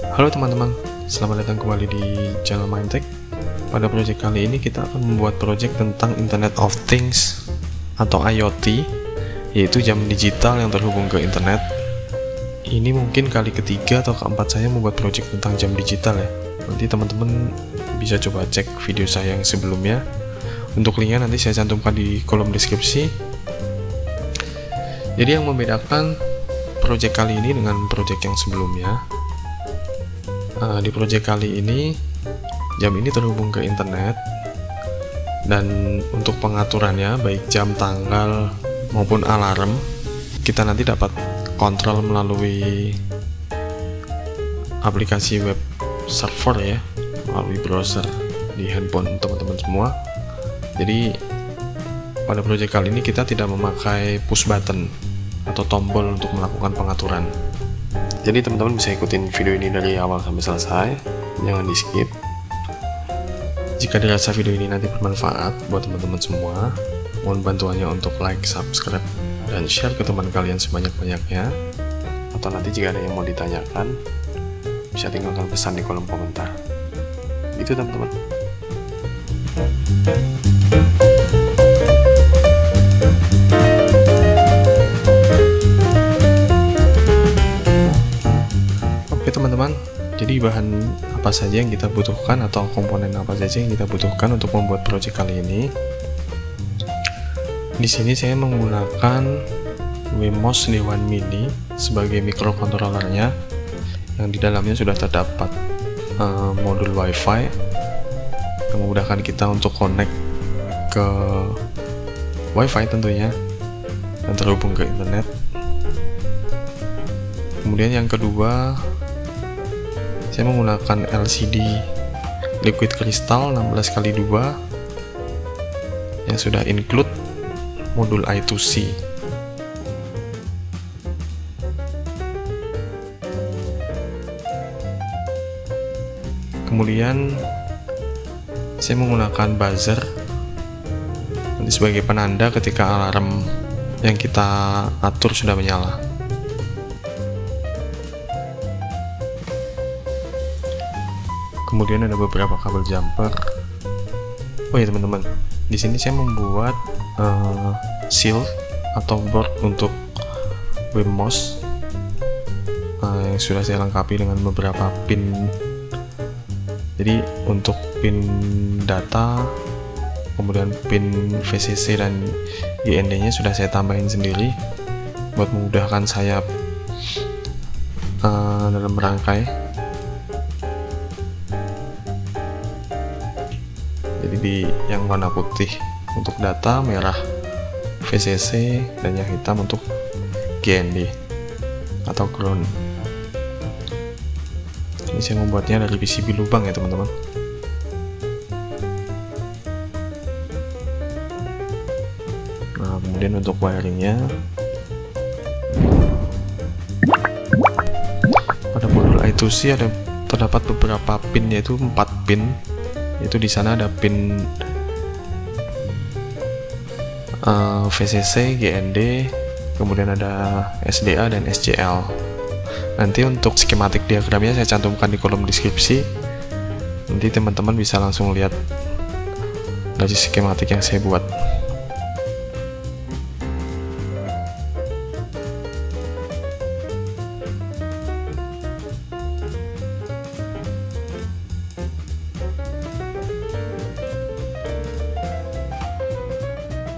Halo teman-teman, selamat datang kembali di channel Mindtech. Pada project kali ini kita akan membuat project tentang Internet of Things atau IoT, yaitu jam digital yang terhubung ke internet. Ini mungkin kali ketiga atau keempat saya membuat project tentang jam digital ya. Nanti teman-teman bisa coba cek video saya yang sebelumnya. Untuk linknya nanti saya cantumkan di kolom deskripsi. Jadi yang membedakan project kali ini dengan project yang sebelumnya, di project kali ini jam ini terhubung ke internet, dan untuk pengaturannya baik jam, tanggal maupun alarm kita nanti dapat kontrol melalui aplikasi web server ya, melalui browser di handphone teman-teman semua. Jadi pada project kali ini kita tidak memakai push button atau tombol untuk melakukan pengaturan. Jadi teman-teman bisa ikutin video ini dari awal sampai selesai, jangan di skip. Jika dirasa video ini nanti bermanfaat buat teman-teman semua, mohon bantuannya untuk like, subscribe, dan share ke teman kalian sebanyak-banyaknya. Atau nanti jika ada yang mau ditanyakan, bisa tinggalkan pesan di kolom komentar. Itu teman-teman. Oke teman-teman, jadi bahan apa saja yang kita butuhkan atau komponen apa saja yang kita butuhkan untuk membuat project kali ini. Di sini saya menggunakan Wemos D1 Mini sebagai microcontrollernya, yang di dalamnya sudah terdapat modul WiFi yang memudahkan kita untuk connect ke WiFi tentunya dan terhubung ke internet. Kemudian yang kedua, saya menggunakan LCD liquid crystal 16x2 yang sudah include modul I2C. Kemudian saya menggunakan buzzer nanti sebagai penanda ketika alarm yang kita atur sudah menyala. Kemudian ada beberapa kabel jumper. Oh ya teman-teman, di sini saya membuat shield atau board untuk Wemos yang sudah saya lengkapi dengan beberapa pin. Jadi untuk pin data, kemudian pin VCC dan GND-nya sudah saya tambahin sendiri buat memudahkan saya dalam merangkai. Jadi di yang warna putih untuk data, merah VCC, dan yang hitam untuk GND atau ground. Ini saya membuatnya dari PCB lubang ya teman-teman. Nah, kemudian untuk wiringnya, pada modul I2C ada terdapat beberapa pin, yaitu 4 pin. Itu di sana ada pin VCC, GND, kemudian ada SDA dan SCL. Nanti untuk skematik diagramnya saya cantumkan di kolom deskripsi. Nanti teman-teman bisa langsung lihat dari skematik yang saya buat.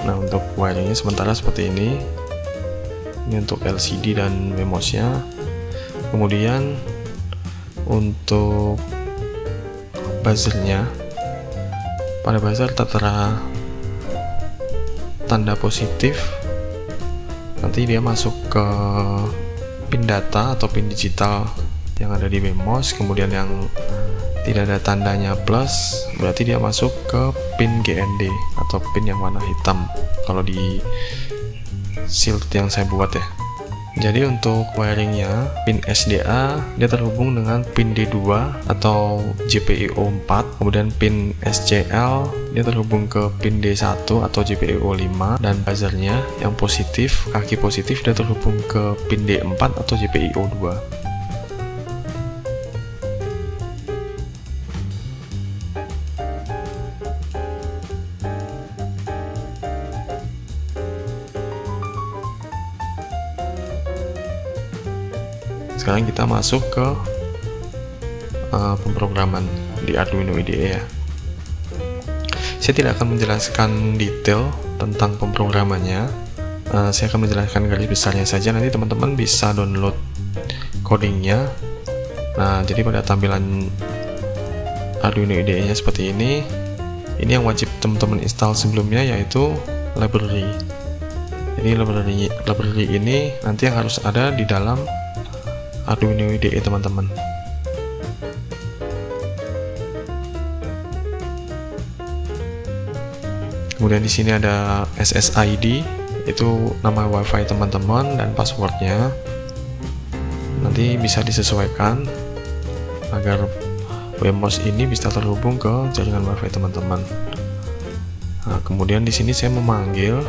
Nah, untuk wiringnya sementara seperti ini. Ini untuk LCD dan Wemosnya. Kemudian untuk buzzernya, pada buzzer tertera tanda positif, nanti dia masuk ke pin data atau pin digital yang ada di Wemos. Kemudian yang tidak ada tandanya plus, berarti dia masuk ke pin GND atau pin yang warna hitam kalau di shield yang saya buat ya. Jadi untuk wiringnya, pin SDA dia terhubung dengan pin D2 atau GPIO 4, kemudian pin SCL dia terhubung ke pin D1 atau GPIO 5, dan buzzernya yang positif, kaki positif dia terhubung ke pin D4 atau GPIO 2. Sekarang kita masuk ke pemrograman di Arduino IDE ya. Saya tidak akan menjelaskan detail tentang pemrogramannya. Saya akan menjelaskan garis besarnya saja. Nanti teman-teman bisa download codingnya. Nah, jadi pada tampilan Arduino IDE-nya seperti ini. Ini yang wajib teman-teman install sebelumnya, yaitu library. Jadi library ini nanti yang harus ada di dalam Arduino IDE teman-teman. Kemudian di sini ada SSID, itu nama WiFi teman-teman dan passwordnya. Nanti bisa disesuaikan agar WMOS ini bisa terhubung ke jaringan WiFi teman-teman. Nah, kemudian di sini saya memanggil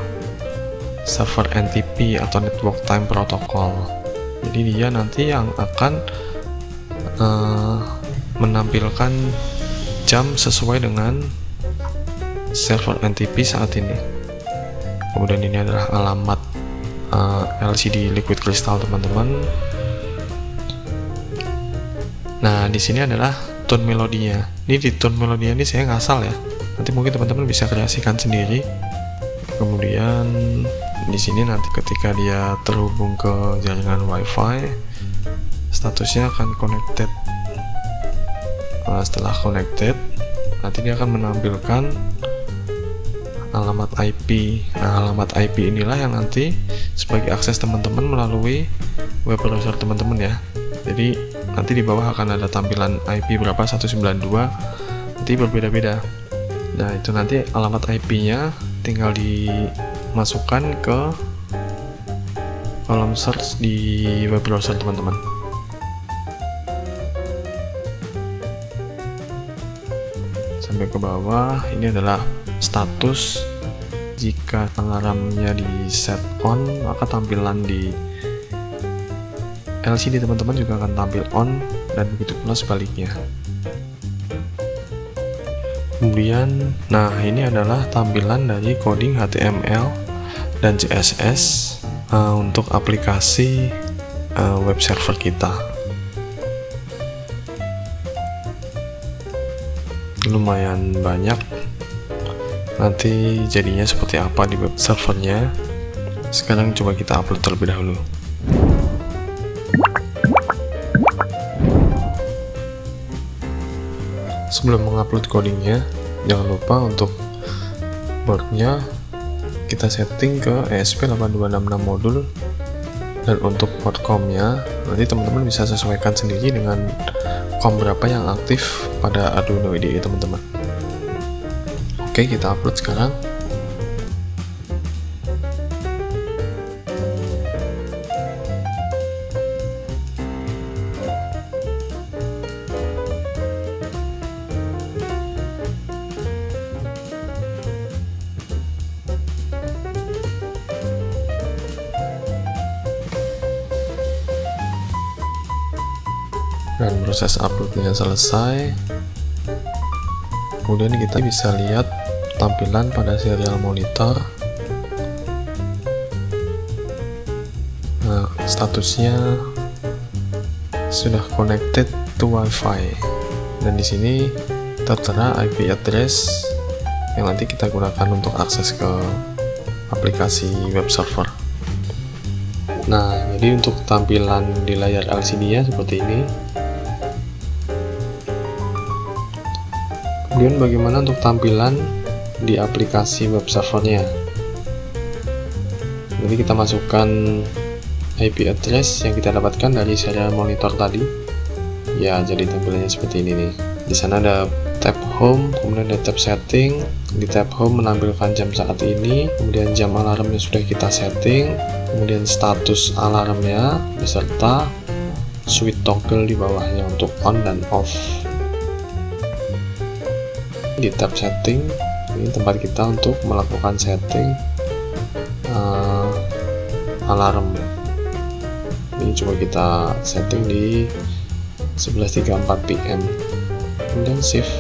server NTP atau Network Time Protocol. Jadi dia nanti yang akan menampilkan jam sesuai dengan server NTP saat ini. Kemudian ini adalah alamat LCD liquid crystal teman-teman. Nah, di sini adalah tone melodinya. Ini di tone melodinya ini saya ngasal ya. Nanti mungkin teman-teman bisa kreasikan sendiri. Kemudian di sini nanti ketika dia terhubung ke jaringan WiFi, statusnya akan connected. Nah, setelah connected, nanti dia akan menampilkan alamat IP. Nah, alamat IP inilah yang nanti sebagai akses teman-teman melalui web browser teman-teman ya. Jadi nanti di bawah akan ada tampilan IP berapa 192, nanti berbeda-beda. Nah, itu nanti alamat IP-nya tinggal dimasukkan ke kolom search di web browser teman-teman. Sampai ke bawah, ini adalah status. Jika alarmnya di set on, maka tampilan di LCD teman-teman juga akan tampil on, dan begitu pula sebaliknya. Kemudian, nah ini adalah tampilan dari coding HTML dan CSS untuk aplikasi web server kita. Lumayan banyak. Nanti jadinya seperti apa di web servernya. Sekarang coba kita upload terlebih dahulu. Sebelum mengupload codingnya, jangan lupa untuk boardnya kita setting ke ESP8266 modul, dan untuk port COM-nya nanti teman-teman bisa sesuaikan sendiri dengan COM berapa yang aktif pada Arduino IDE teman-teman. Oke, kita upload sekarang. Dan proses uploadnya selesai. Kemudian kita bisa lihat tampilan pada serial monitor. Nah, statusnya sudah connected to Wi-Fi, dan di sini tertera IP address yang nanti kita gunakan untuk akses ke aplikasi web server. Nah, jadi untuk tampilan di layar LCD-nya seperti ini. Kemudian bagaimana untuk tampilan di aplikasi web servernya? Jadi kita masukkan IP address yang kita dapatkan dari serial monitor tadi. Ya, jadi tampilannya seperti ini nih. Di sana ada tab home, kemudian ada tab setting. Di tab home menampilkan jam saat ini, kemudian jam alarmnya sudah kita setting, kemudian status alarmnya beserta switch toggle di bawahnya untuk on dan off. Di tab setting, ini tempat kita untuk melakukan setting alarm. Ini coba kita setting di 11.34 PM, kemudian save.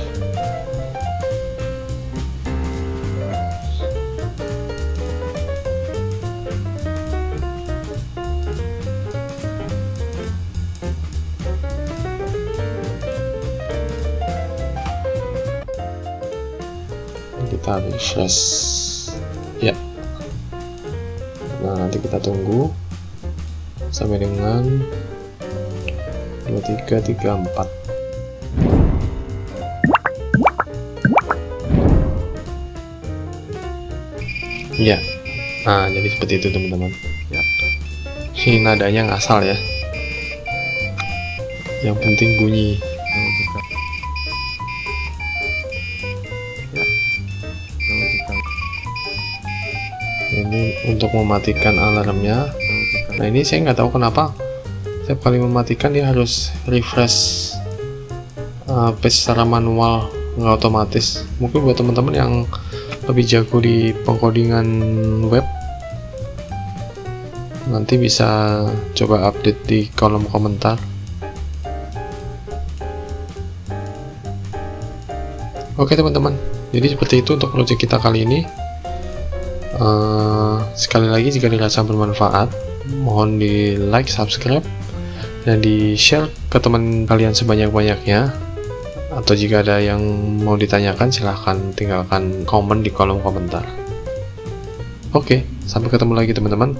kita refresh ya. Nah, nanti kita tunggu sampai dengan 2334. Ya, nah jadi seperti itu teman-teman ya. Ini nadanya ngasal ya, yang penting bunyi. Ini untuk mematikan alarmnya. Nah, ini saya nggak tahu kenapa setiap kali mematikan dia harus refresh page secara manual, nggak otomatis. Mungkin buat teman-teman yang lebih jago di pengkodingan web, nanti bisa coba update di kolom komentar. Oke teman-teman, jadi seperti itu untuk project kita kali ini. Sekali lagi, jika dirasa bermanfaat, mohon di like, subscribe, dan di share ke teman kalian sebanyak-banyaknya. Atau jika ada yang mau ditanyakan, silahkan tinggalkan komen di kolom komentar. Oke, sampai ketemu lagi teman-teman.